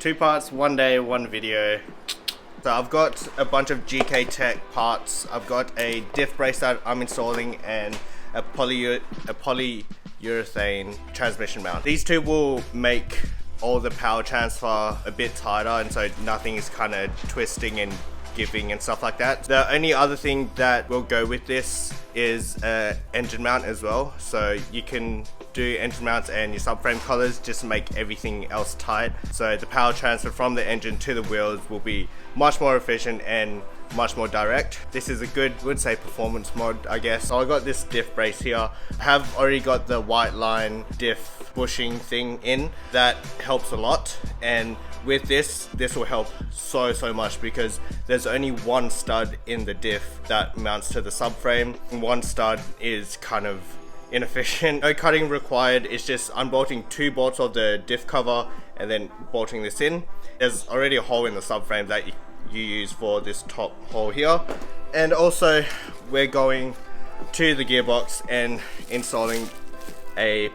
2 parts, 1 day, 1 video. So I've got a bunch of GKTech parts. I've got a diff brace that I'm installing and a polyurethane transmission mount. These two will make all the power transfer a bit tighter, and so nothing is kind of twisting and giving and stuff like that. The only other thing that will go with this is engine mount as well. So you can do engine mounts and your subframe collars just to make everything else tight. So the power transfer from the engine to the wheels will be much more efficient and much more direct. This is a good, would say, performance mod, I guess. So I got this diff brace here. I have already got the white line diff bushing thing in. That helps a lot, and with this will help so much because there's only one stud in the diff that mounts to the subframe. One stud is kind of inefficient. No cutting required. It's just unbolting 2 bolts of the diff cover and then bolting this in. There's already a hole in the subframe that you use for this top hole here, and also we're going to the gearbox and installing a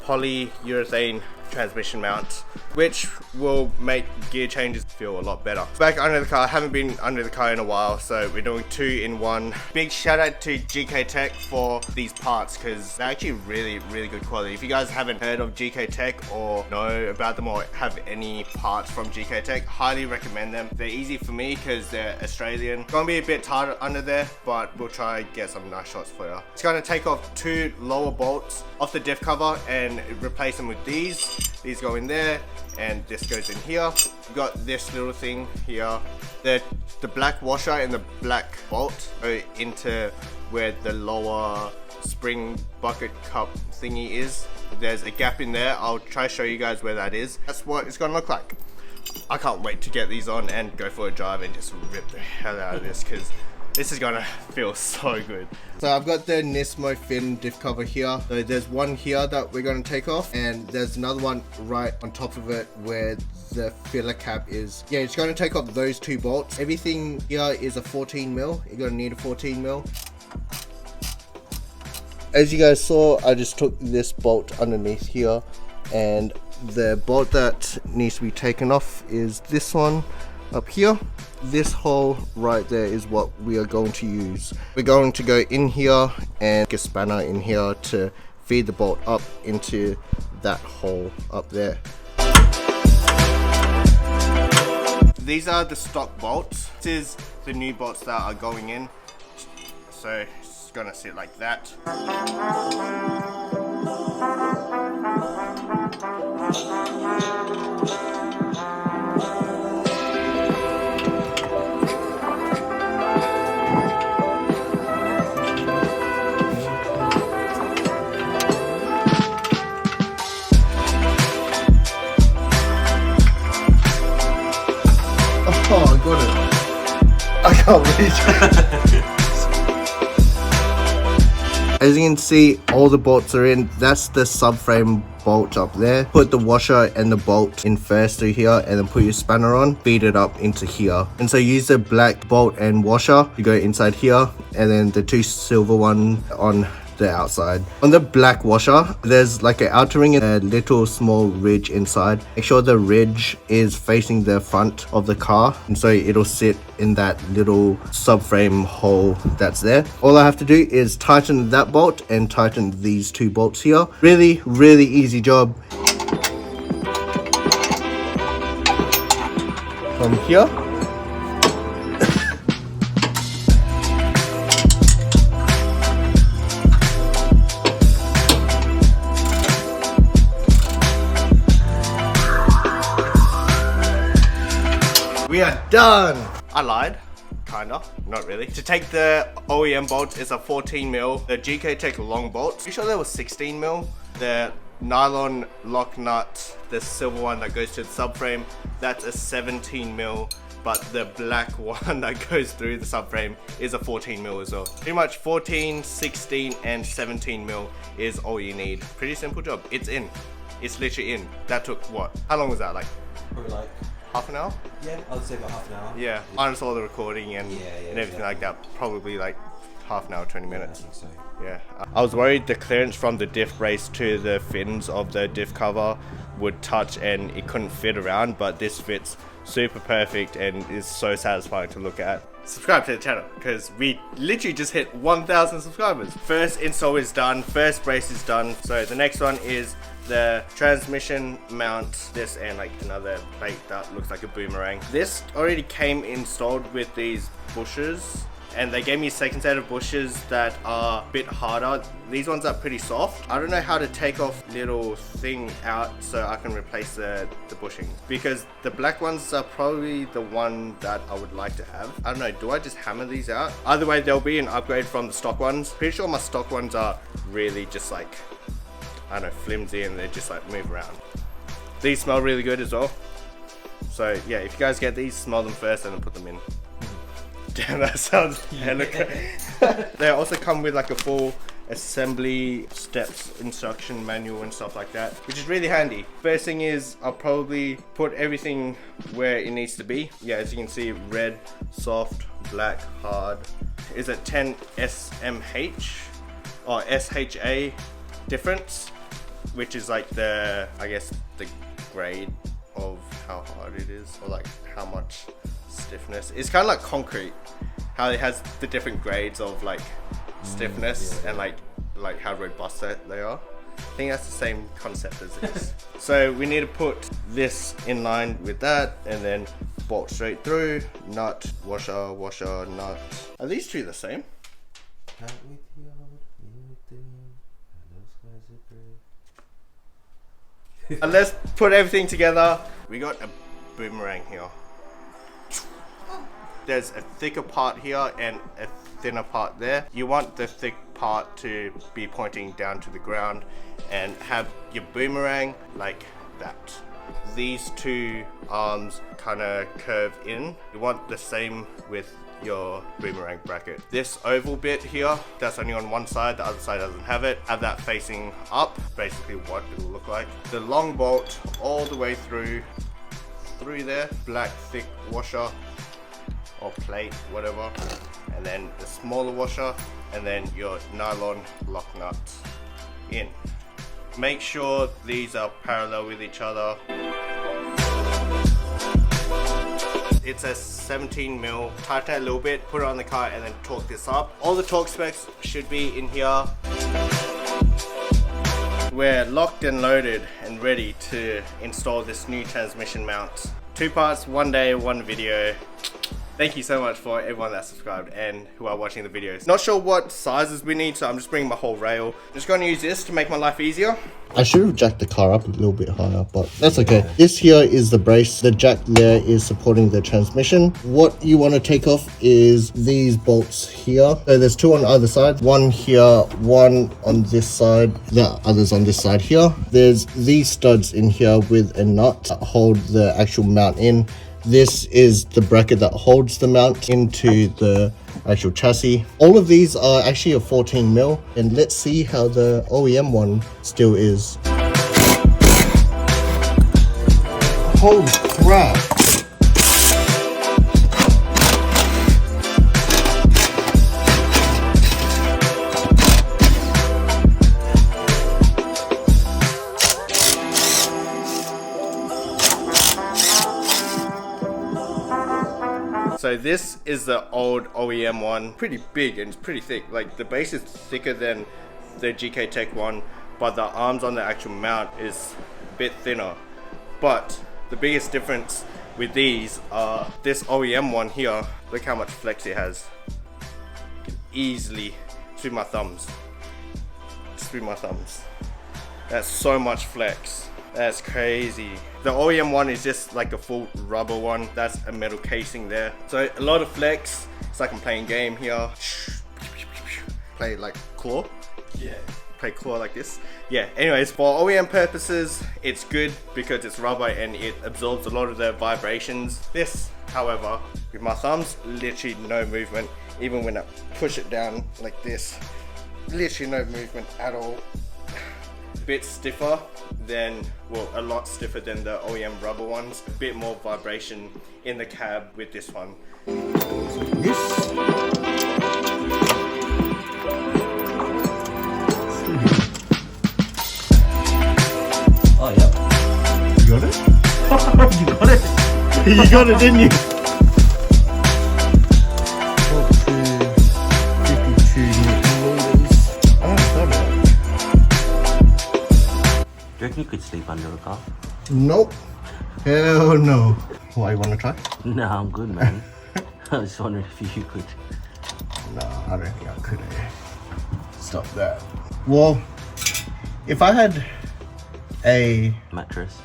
polyurethane transmission mount, which will make gear changes feel a lot better. Back under the car, I haven't been under the car in a while, so we're doing 2 in 1. Big shout out to GKTech for these parts because they're actually really good quality. If you guys haven't heard of GKTech or know about them or have any parts from GKTech, highly recommend them. They're easy for me because they're Australian. Gonna be a bit tighter under there, but we'll try and get some nice shots for you. It's gonna take off 2 lower bolts off the diff cover and replace them with these. These go in there and this goes in here. We've got this little thing here. The black washer and the black bolt go into where the lower spring bucket cup thingy is. There's a gap in there. I'll try to show you guys where that is. That's what it's gonna look like. I can't wait to get these on and go for a drive and just rip the hell out of this because this is gonna feel so good. So I've got the Nismo fin diff cover here. So there's one here that we're gonna take off, and there's another one right on top of it where the filler cap is. Yeah, it's gonna take off those 2 bolts. Everything here is a 14 mil. You're gonna need a 14 mil. As you guys saw, I just took this bolt underneath here, and the bolt that needs to be taken off is this one up here. This hole right there is what we are going to use. We're going to go in here and get a spanner in here to feed the bolt up into that hole up there. These are the stock bolts. This is the new bolts that are going in. So it's gonna sit like that. Oh, I got it. I can't reach. As you can see, all the bolts are in. That's the subframe bolt up there. Put the washer and the bolt in first through here, and then put your spanner on, feed it up into here. And so use the black bolt and washer to go inside here, and then the 2 silver one on the outside. On the black washer, there's like an outer ring and a little small ridge inside. Make sure the ridge is facing the front of the car, and so it'll sit in that little subframe hole that's there. All I have to do is tighten that bolt and tighten these 2 bolts here. Really easy job. From here, we are done. I lied, kinda, not really. To take the OEM bolt is a 14 mil. The GKTech long bolt, pretty sure there was 16 mil. The nylon lock nut, the silver one that goes to the subframe, that's a 17 mil. But the black one that goes through the subframe is a 14 mil as well. Pretty much 14, 16, and 17 mil is all you need. Pretty simple job. It's in. It's literally in. That took what? How long was that? Like? Probably like half an hour? Yeah, I would say about half an hour. Yeah, minus all the recording and everything like that, probably like half an hour, 20 minutes. I think so. Yeah. I was worried the clearance from the diff brace to the fins of the diff cover would touch and it couldn't fit around, but this fits super perfect and is so satisfying to look at. Subscribe to the channel because we literally just hit 1,000 subscribers. First install is done, first brace is done. So the next one is the transmission mount, this and like another plate that looks like a boomerang. This already came installed with these bushers, and they gave me a second set of bushers that are a bit harder. These ones are pretty soft. I don't know how to take off little thing out so I can replace the bushing, because the black ones are probably the one that I would like to have. I don't know, do I just hammer these out? Either way, there'll be an upgrade from the stock ones. Pretty sure my stock ones are really just like, I don't know, flimsy, and they just like move around. These smell really good as well. So yeah, if you guys get these, smell them first and then put them in. Damn, that sounds hella crazy. They also come with like a full assembly steps instruction manual and stuff like that, which is really handy. First thing is I'll probably put everything where it needs to be. Yeah, as you can see, red, soft, black, hard. Is it 10 SMH or SHA difference, which is like the, I guess, the grade of how hard it is, or like how much stiffness. It's kind of like concrete, how it has the different grades of like stiffness and like how robust they are. I think that's the same concept as this. So we need to put this in line with that and then bolt straight through, nut, washer, washer, nut. Are these two the same? And let's put everything together. We got a boomerang here. There's a thicker part here and a thinner part there. You want the thick part to be pointing down to the ground and have your boomerang like that. These two arms kind of curve in. You want the same with your boomerang bracket. This oval bit here, that's only on one side, the other side doesn't have it. Have that facing up, basically what it'll look like. The long bolt all the way through there, black thick washer or plate, whatever, and then the smaller washer, and then your nylon lock nut in. Make sure these are parallel with each other. It's a 17 mil. Tighten it a little bit, put it on the car, and then torque this up. All the torque specs should be in here. We're locked and loaded and ready to install this new transmission mount. 2 parts, 1 day, 1 video. Thank you so much for everyone that subscribed and who are watching the videos. Not sure what sizes we need, so I'm just bringing my whole rail. I'm just going to use this to make my life easier. I should have jacked the car up a little bit higher, but that's okay. This here is the brace. The jack there is supporting the transmission. What you want to take off is these bolts here. So there's 2 on either side. 1 here, 1 on this side, the others on this side here. There's these studs in here with a nut that hold the actual mount in. This is the bracket that holds the mount into the actual chassis. All of these are actually a 14 mil, and let's see how the OEM one still is. Holy crap! So this is the old OEM one, pretty big and it's pretty thick. Like the base is thicker than the GKTech one, but the arms on the actual mount is a bit thinner. But the biggest difference with these are this OEM one here, look how much flex it has. You can easily, just with my thumbs. That's so much flex. That's crazy. The OEM one is just like a full rubber one. That's a metal casing there. So a lot of flex. It's like I'm playing game here. Play like claw. Yeah. Play claw like this. Yeah, anyways, for OEM purposes, it's good because it's rubber and it absorbs a lot of the vibrations. This, however, with my thumbs, literally no movement. Even when I push it down like this, literally no movement at all. Bit stiffer than, well, a lot stiffer than the OEM rubber ones. A bit more vibration in the cab with this one. Oh, yeah. You got it, didn't you? 52 Newton-meters. Oh, that's not bad. Do you reckon you could sleep under a car? Nope. Hell no. Why, you want to try? No, I'm good, man. I was just wondering if you could. No, I don't think I could. Stop that. Well, if I had a Mattress?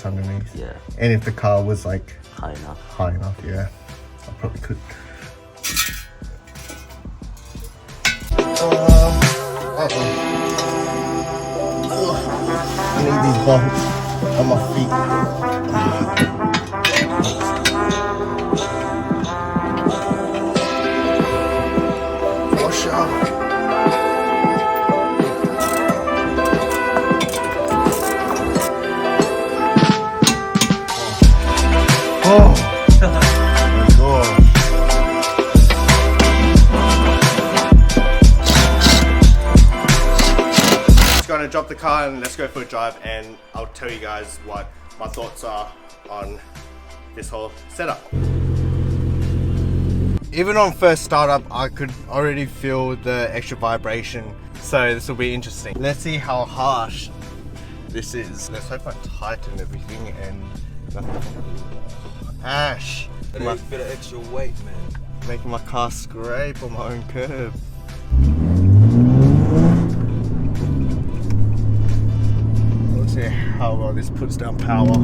underneath, Yeah. and if the car was like High enough. high enough, yeah, I probably could. I need these bolts on my feet. For sure. Oh my gosh. Just gonna drop the car and let's go for a drive, and I'll tell you guys what my thoughts are on this whole setup. Even on first startup, I could already feel the extra vibration, so this will be interesting. Let's see how harsh this is. Let's hope I tighten everything and nothing. Ash! A bit of extra weight, man. Making my car scrape on my own curb. Let's see how well this puts down power.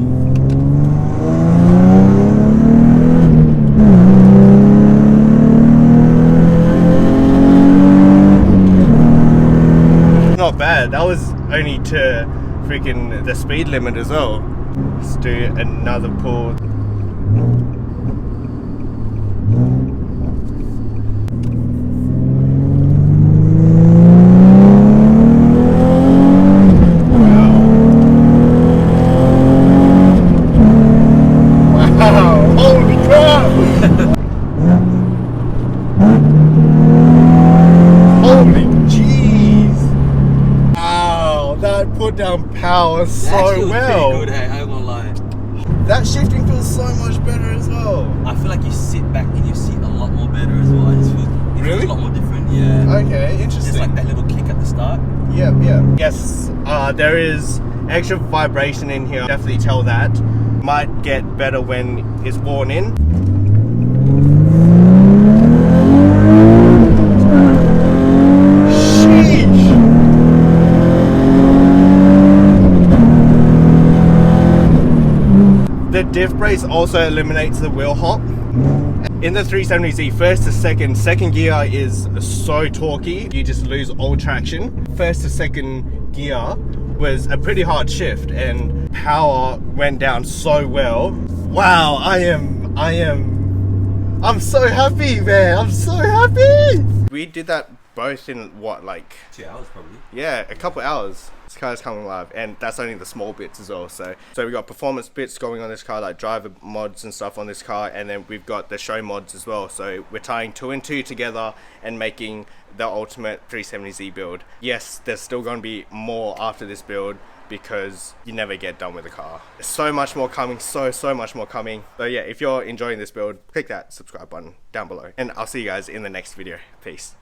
Not bad. That was only to freaking the speed limit as well. Let's do another pull. Put down power so well. Good, hey, I'm gonna lie. That shifting feels so much better as well. I feel like you sit back in your seat a lot more better as well. I just feel it Really? feels a lot more different. Yeah. Okay, interesting. Just like that little kick at the start. Yeah, yeah. Yes, there is extra vibration in here. Definitely tell that. Might get better when it's worn in. The diff brace also eliminates the wheel hop. In the 370Z, first to second gear is so torquey, you just lose all traction. First to second gear was a pretty hard shift and power went down so well. Wow, I'm so happy, man. I'm so happy. We did that both in what, like 2 hours probably. yeah, a couple hours. This car is coming live, and that's only the small bits as well. So we got performance bits going on this car, like driver mods and stuff on this car, and then we've got the show mods as well. So we're tying 2 and 2 together and making the ultimate 370Z build. Yes, there's still going to be more after this build because you never get done with the car. There's so much more coming, so much more coming. So yeah, if you're enjoying this build, click that subscribe button down below, and I'll see you guys in the next video. Peace.